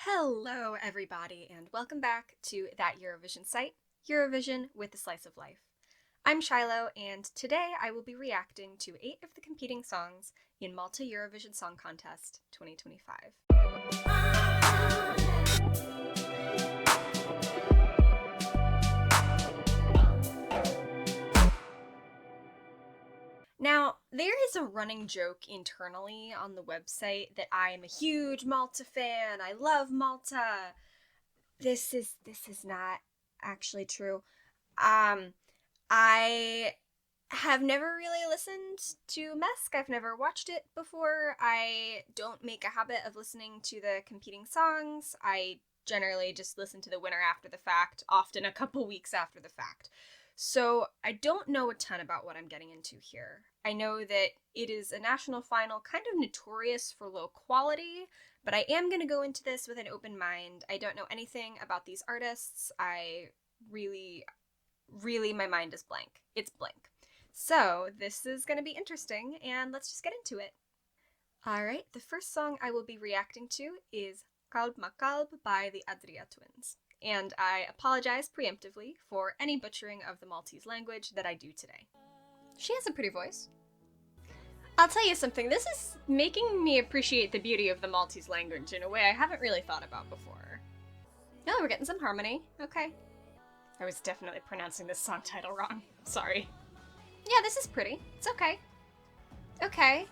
Hello everybody and welcome back to that Eurovision site, Eurovision with a Slice of Life. I'm Shiloh and today I will be reacting to 8 of the competing songs in Malta Eurovision Song Contest 2025. Now, there is a running joke internally on the website that I am a huge Malta fan. I love Malta. This is not actually true. I have never really listened to MESC. I've never watched it before. I don't make a habit of listening to the competing songs. I generally just listen to the winner after the fact, often a couple weeks after the fact. So I don't know a ton about what I'm getting into here. I know that it is a national final kind of notorious for low quality, but I am going to go into this with an open mind. I don't know anything about these artists. My mind is blank. It's blank. So this is going to be interesting, and let's just get into it. Alright, the first song I will be reacting to is Qalb by the Adria twins. And I apologize preemptively for any butchering of the Maltese language that I do today. She has a pretty voice. I'll tell you something, this is making me appreciate the beauty of the Maltese language in a way I haven't really thought about before. No, we're getting some harmony. Okay. I was definitely pronouncing this song title wrong. Sorry. Yeah, this is pretty. It's okay. Okay.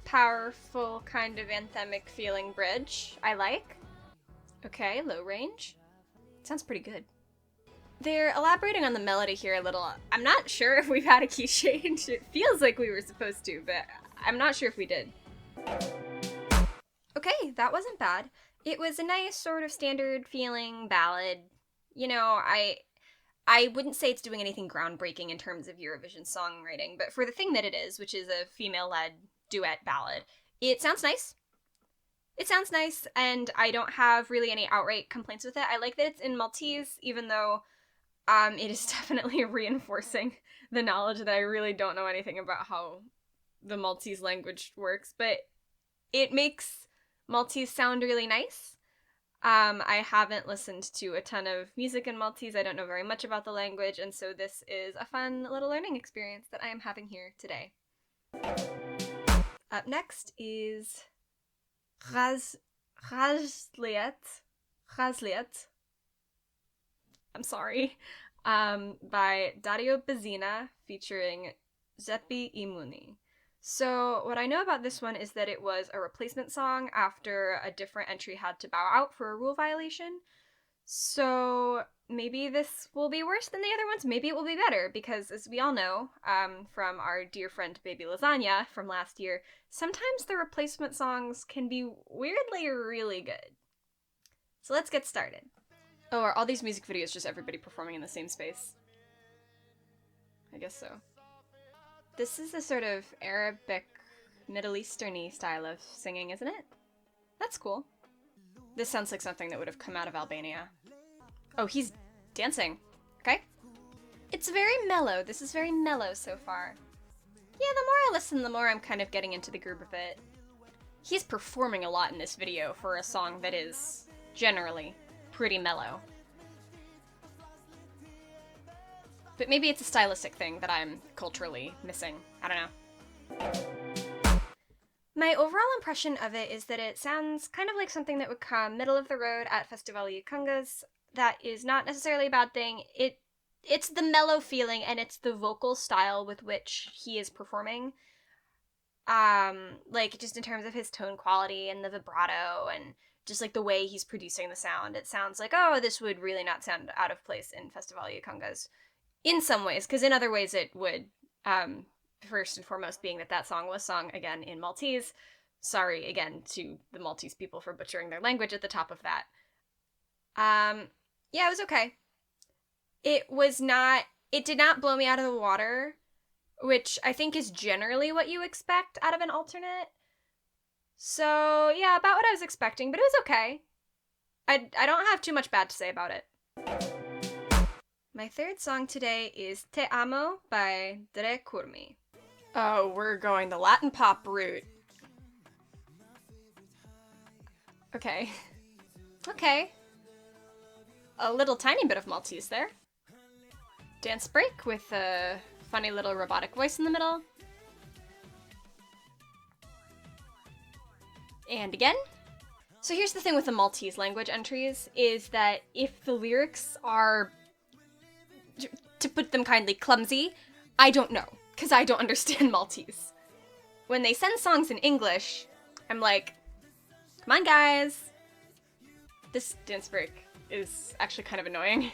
Powerful, kind of anthemic feeling bridge. I like. Okay, low range. Sounds pretty good. They're elaborating on the melody here a little. I'm not sure if we've had a key change. It feels like we were supposed to, but I'm not sure if we did. Okay, that wasn't bad. It was a nice sort of standard feeling ballad. You know, I wouldn't say it's doing anything groundbreaking in terms of Eurovision songwriting, but for the thing that it is, which is a female-led duet ballad, it sounds nice. It sounds nice, and I don't have really any outright complaints with it. I like that it's in Maltese, even though it is definitely reinforcing the knowledge that I really don't know anything about how the Maltese language works, but it makes Maltese sound really nice. I haven't listened to a ton of music in Maltese. I don't know very much about the language, and so this is a fun little learning experience that I am having here today. Up next is Għażliet. I'm sorry. By Dario Bezzina featuring Żeppi l-Muni. So what I know about this one is that it was a replacement song after a different entry had to bow out for a rule violation. So maybe this will be worse than the other ones. Maybe it will be better, because as we all know, from our dear friend Baby Lasagna from last year, sometimes the replacement songs can be weirdly really good. So let's get started. Oh, are all these music videos just everybody performing in the same space? I guess so. This is a sort of Arabic, Middle Eastern-y style of singing, isn't it? That's cool. This sounds like something that would have come out of Albania. Oh, he's dancing. Okay. It's very mellow. This is very mellow so far. Yeah, the more I listen, the more I'm kind of getting into the groove of it. He's performing a lot in this video for a song that is, generally, pretty mellow. But maybe it's a stylistic thing that I'm culturally missing. I don't know. My overall impression of it is that it sounds kind of like something that would come middle of the road at Festivalul Këngës. That is not necessarily a bad thing. It's the mellow feeling, and it's the vocal style with which he is performing. Like, just in terms of his tone quality and the vibrato and just like the way he's producing the sound. It sounds like, oh, this would really not sound out of place in Festivalul Këngës. In some ways, because in other ways it would. First and foremost being that song was sung, again, in Maltese. Sorry, again, to the Maltese people for butchering their language at the top of that. Yeah, it was okay. It did not blow me out of the water, which I think is generally what you expect out of an alternate. So, yeah, about what I was expecting, but it was okay. I don't have too much bad to say about it. My third song today is Te Amo by Dre Curmi. Oh, we're going the Latin pop route. Okay. Okay. A little tiny bit of Maltese there. Dance break with a funny little robotic voice in the middle. And again. So here's the thing with the Maltese language entries, is that if the lyrics are, to put them kindly, clumsy, I don't know, because I don't understand Maltese. When they send songs in English, I'm like, come on guys. This dance break is actually kind of annoying.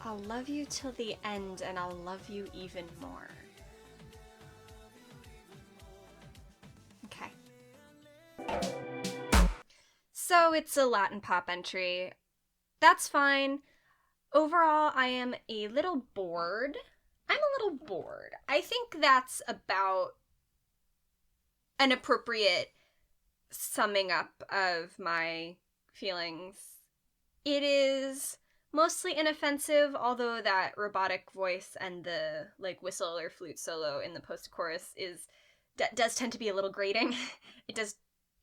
I'll love you till the end, and I'll love you even more. Okay. So it's a Latin pop entry. That's fine. Overall, I am a little bored. I think that's about an appropriate summing up of my feelings. It is mostly inoffensive, although that robotic voice and the whistle or flute solo in the post-chorus does tend to be a little grating. It does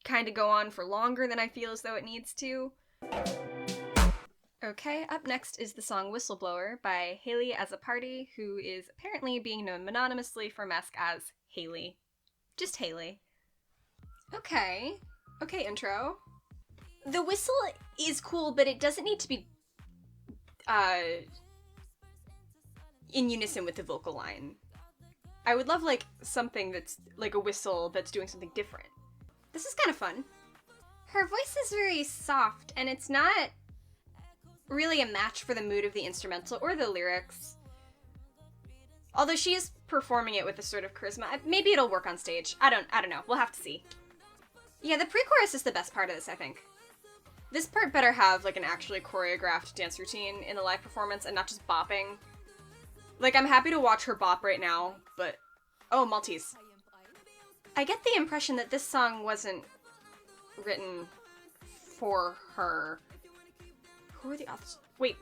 kind of go on for longer than I feel as though it needs to. Okay, up next is the song Whistleblower by Haley as a Party, who is apparently being known mononymously for MESC as Haley. Just Haley. Okay, intro. The whistle is cool, but it doesn't need to be in unison with the vocal line. I would love something that's like a whistle that's doing something different. This is kind of fun. Her voice is very soft, and it's not really a match for the mood of the instrumental or the lyrics. Although she is performing it with a sort of charisma. Maybe it'll work on stage. I don't know. We'll have to see. Yeah, the pre-chorus is the best part of this, I think. This part better have an actually choreographed dance routine in the live performance and not just bopping. I'm happy to watch her bop right now, but oh, Maltese. I get the impression that this song wasn't written for her. Who are the others? Wait.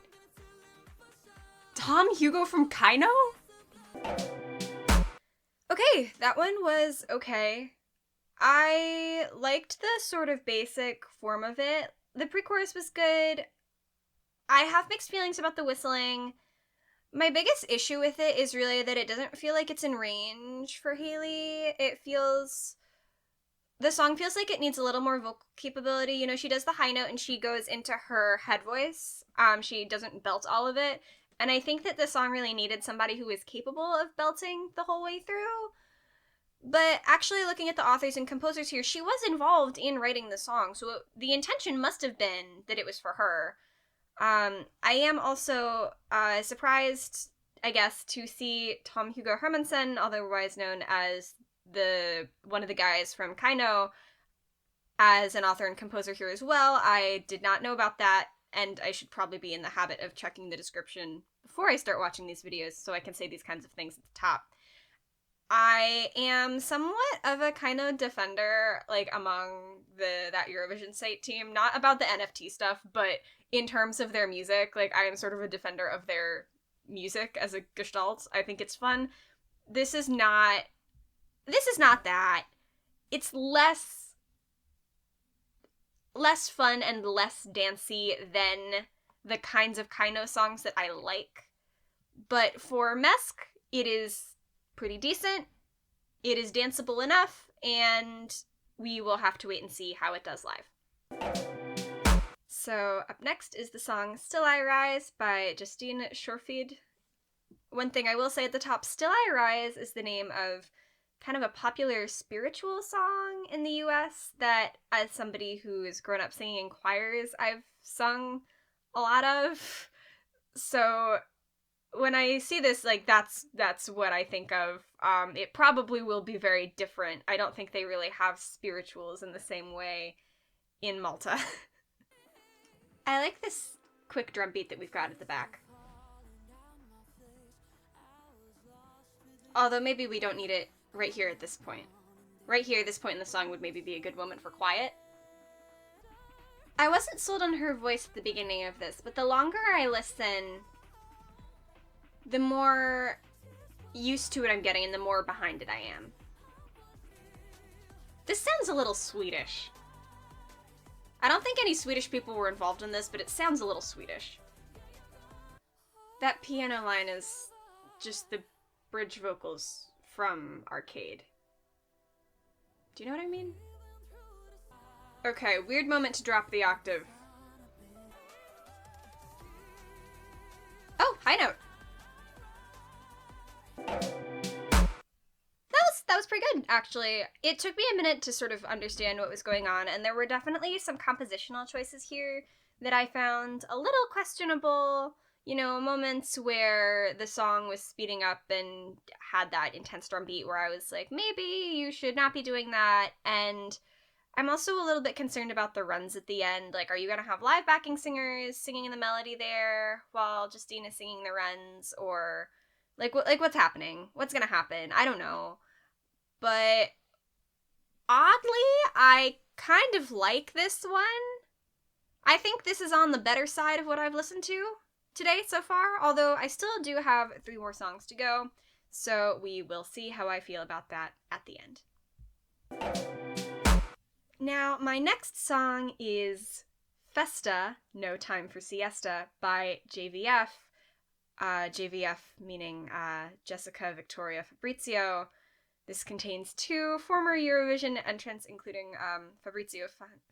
Tom Hugo from Kaino? Okay, that one was okay. I liked the sort of basic form of it. The pre-chorus was good. I have mixed feelings about the whistling. My biggest issue with it is really that it doesn't feel like it's in range for Haley. The song feels like it needs a little more vocal capability. You know, she does the high note and she goes into her head voice. She doesn't belt all of it. And I think that the song really needed somebody who is capable of belting the whole way through. But actually looking at the authors and composers here, she was involved in writing the song. So the intention must have been that it was for her. I am also surprised, I guess, to see Tom Hugo Hermansson, otherwise known as one of the guys from Kaino, as an author and composer here as well. I did not know about that, and I should probably be in the habit of checking the description before I start watching these videos so I can say these kinds of things at the top. I am somewhat of a Kaino defender, among that Eurovision Site team. Not about the NFT stuff, but in terms of their music, I am sort of a defender of their music as a gestalt. I think it's fun. This is not that. It's less fun and less dancey than the kinds of Kaino songs that I like. But for MESC, it is pretty decent. It is danceable enough, and we will have to wait and see how it does live. So up next is the song Still I Rise by Justine Shorfid. One thing I will say at the top, Still I Rise is the name of kind of a popular spiritual song in the US that, as somebody who has grown up singing in choirs, I've sung a lot of. So when I see this, that's what I think of. It probably will be very different. I don't think they really have spirituals in the same way in Malta. I like this quick drum beat that we've got at the back. Although maybe we don't need it right here at this point. Right here, this point in the song would maybe be a good moment for quiet. I wasn't sold on her voice at the beginning of this, but the longer I listen, the more used to it I'm getting and the more behind it I am. This sounds a little Swedish. I don't think any Swedish people were involved in this, but it sounds a little Swedish. That piano line is just the bridge vocals from Arcade. Do you know what I mean? Okay, weird moment to drop the octave. Oh, high note. That was pretty good, actually. It took me a minute to sort of understand what was going on, and there were definitely some compositional choices here that I found a little questionable. You know, moments where the song was speeding up and had that intense drum beat where I was like, maybe you should not be doing that. And I'm also a little bit concerned about the runs at the end. Like, are you going to have live backing singers singing the melody there while Justine is singing the runs? Or, like what's happening? What's going to happen? I don't know. But oddly, I kind of like this one. I think this is on the better side of what I've listened to today so far, although I still do have 3 more songs to go, so we will see how I feel about that at the end. Now, my next song is Festa, No Time for Siesta by JVF. JVF meaning Jessica Victoria Fabrizio. This contains 2 former Eurovision entrants, including Fabrizio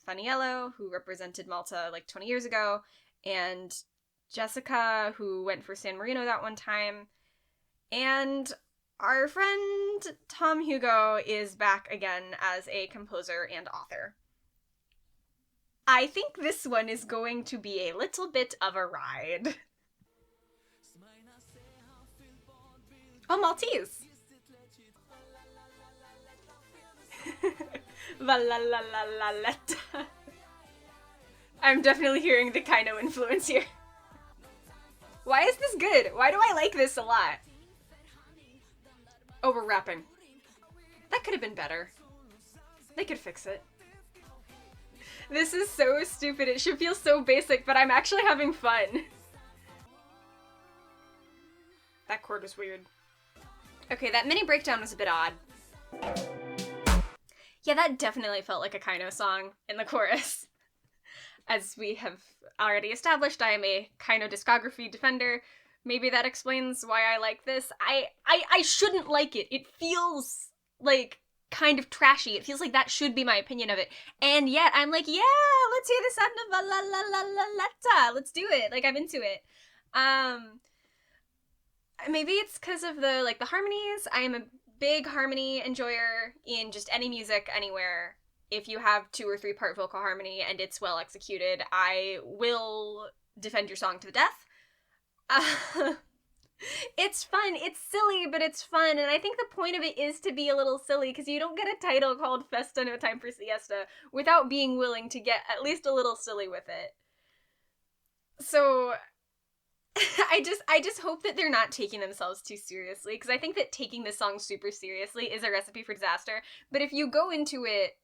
Faniello, who represented Malta like 20 years ago, and Jessica, who went for San Marino that one time. And our friend Tom Hugo is back again as a composer and author. I think this one is going to be a little bit of a ride. Oh, Maltese! LalaRataTakeke. I'm definitely hearing the Kaino influence here. Why is this good? Why do I like this a lot? Oh, we're rapping. That could have been better. They could fix it. This is so stupid. It should feel so basic, but I'm actually having fun. That chord was weird. Okay, that mini breakdown was a bit odd. Yeah, that definitely felt like a Kaino song in the chorus. As we have already established, I am a Kaino discography defender. Maybe that explains why I like this. I shouldn't like it. It feels like kind of trashy. It feels like that should be my opinion of it. And yet I'm like, yeah, let's hear the sound of la la la la la. Let's do it. Like, I'm into it. Maybe it's because of the harmonies. I am a big harmony enjoyer in just any music anywhere. If you have 2 or 3 part vocal harmony and it's well executed, I will defend your song to the death. It's fun. It's silly, but it's fun. And I think the point of it is to be a little silly, because you don't get a title called Festa, No Time for Siesta without being willing to get at least a little silly with it. So I just hope that they're not taking themselves too seriously, because I think that taking this song super seriously is a recipe for disaster. But if you go into it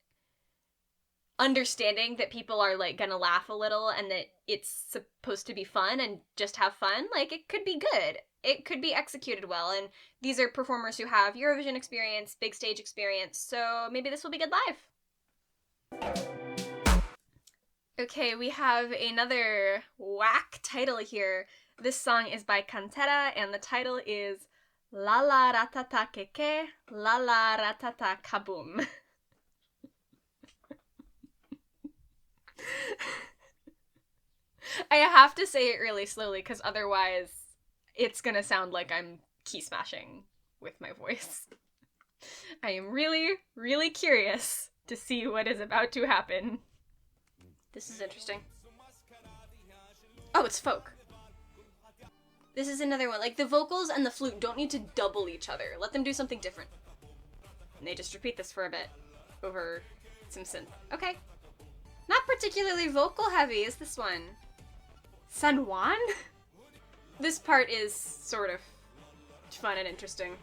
understanding that people are like gonna laugh a little and that it's supposed to be fun and just have fun, like, it could be good. It could be executed well, and these are performers who have Eurovision experience, big stage experience, so maybe this will be good live. Okay, we have another whack title here. This song is by Kantera, and the title is LalaRataTakeke, LalaRataTakabum. I have to say it really slowly, because otherwise it's gonna sound like I'm key smashing with my voice. I am really, really curious to see what is about to happen. This is interesting. Oh, it's folk. This is another one. Like, the vocals and the flute don't need to double each other. Let them do something different. And they just repeat this for a bit over some synth. Okay. Not particularly vocal heavy is this one. San Juan? This part is sort of fun and interesting.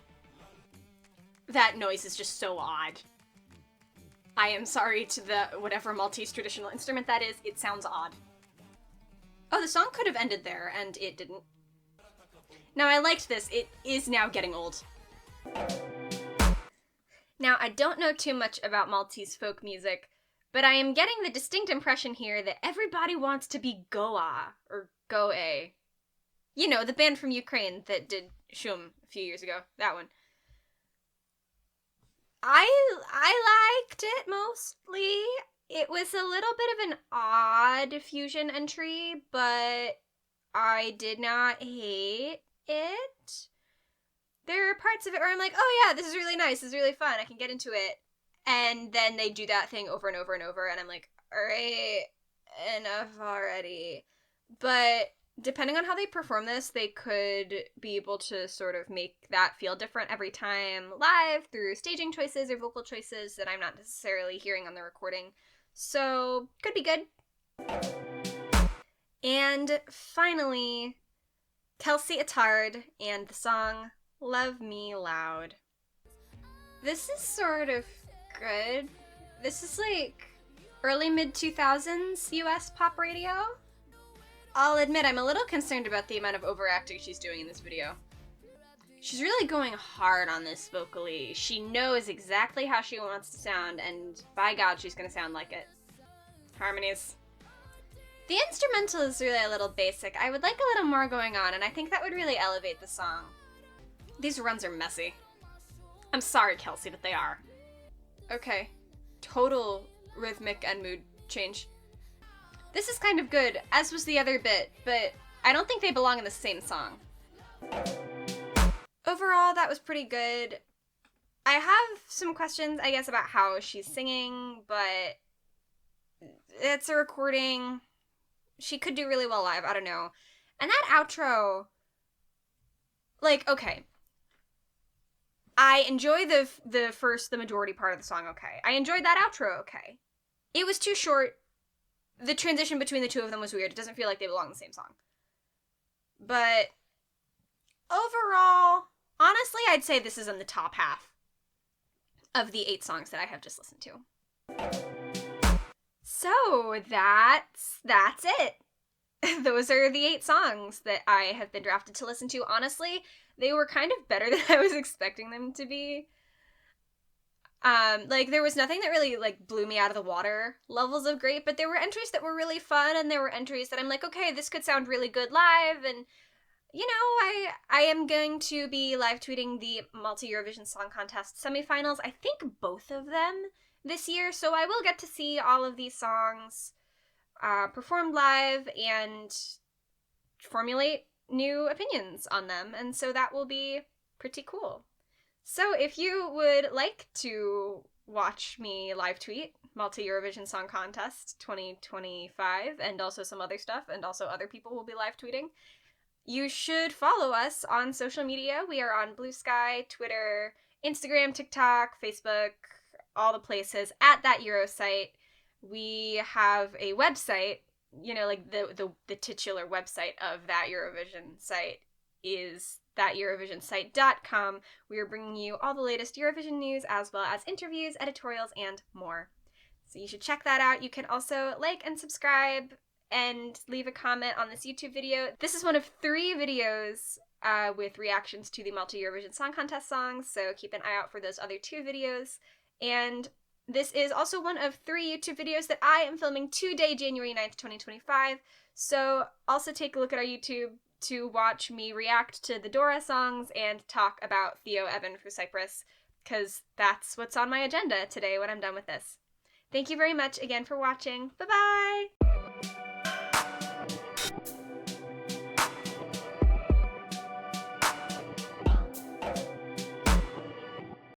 That noise is just so odd. I am sorry to the whatever Maltese traditional instrument that is, it sounds odd. Oh, the song could have ended there, and it didn't. Now, I liked this. It is now getting old. Now, I don't know too much about Maltese folk music, But I am getting the distinct impression here that everybody wants to be Goa, or Goe. You know, the band from Ukraine that did Shum a few years ago. That one. I liked it mostly. It was a little bit of an odd fusion entry, but I did not hate it. There are parts of it where I'm like, oh yeah, this is really nice, this is really fun, I can get into it. And then they do that thing over and over and over, and I'm like, alright, enough already. But depending on how they perform this, they could be able to sort of make that feel different every time live through staging choices or vocal choices that I'm not necessarily hearing on the recording. So, could be good. And finally, Kelsey Attard and the song Love Me Loud. This is sort of good. This is like early mid-2000s US pop radio. I'll admit I'm a little concerned about the amount of overacting she's doing in this video. She's really going hard on this vocally. She knows exactly how she wants to sound, and by God, she's gonna sound like it. Harmonies. The instrumental is really a little basic. I would like a little more going on, and I think that would really elevate the song. These runs are messy. I'm sorry, Kelsey, but they are. Okay. Total rhythmic and mood change. This is kind of good, as was the other bit, but I don't think they belong in the same song. Overall, that was pretty good. I have some questions, I guess, about how she's singing, but it's a recording. She could do really well live, I don't know. And that outro, like, okay. I enjoy the majority part of the song, okay. I enjoyed that outro, okay. It was too short. The transition between the two of them was weird. It doesn't feel like they belong in the same song. But overall, honestly, I'd say this is in the top half of the 8 songs that I have just listened to. So that's it. Those are the 8 songs that I have been drafted to listen to. Honestly, they were kind of better than I was expecting them to be. Like, there was nothing that really, like, blew me out of the water levels of great, but there were entries that were really fun, and there were entries that I'm like, okay, this could sound really good live, and, you know, I am going to be live tweeting the Malta Eurovision Song Contest semifinals, I think both of them this year, so I will get to see all of these songs performed live and formulate new opinions on them, and so that will be pretty cool. So if you would like to watch me live tweet Malta Eurovision Song Contest 2025 and also some other stuff, and also other people will be live tweeting, you should follow us on social media. We are on Blue Sky, Twitter, Instagram, TikTok, Facebook, all the places at that Euro site. We have a website, you know, like the titular website of that Eurovision site is thateurovisionsite.com. We are bringing you all the latest Eurovision news, as well as interviews, editorials, and more. So you should check that out. You can also like and subscribe and leave a comment on this YouTube video. This is one of 3 videos with reactions to the Malta Eurovision Song Contest songs, so keep an eye out for those other 2 videos. And this is also one of 3 YouTube videos that I am filming today, January 9th, 2025. So also take a look at our YouTube to watch me react to the Dora songs and talk about Theo Evan for Cyprus, because that's what's on my agenda today when I'm done with this. Thank you very much again for watching. Bye-bye!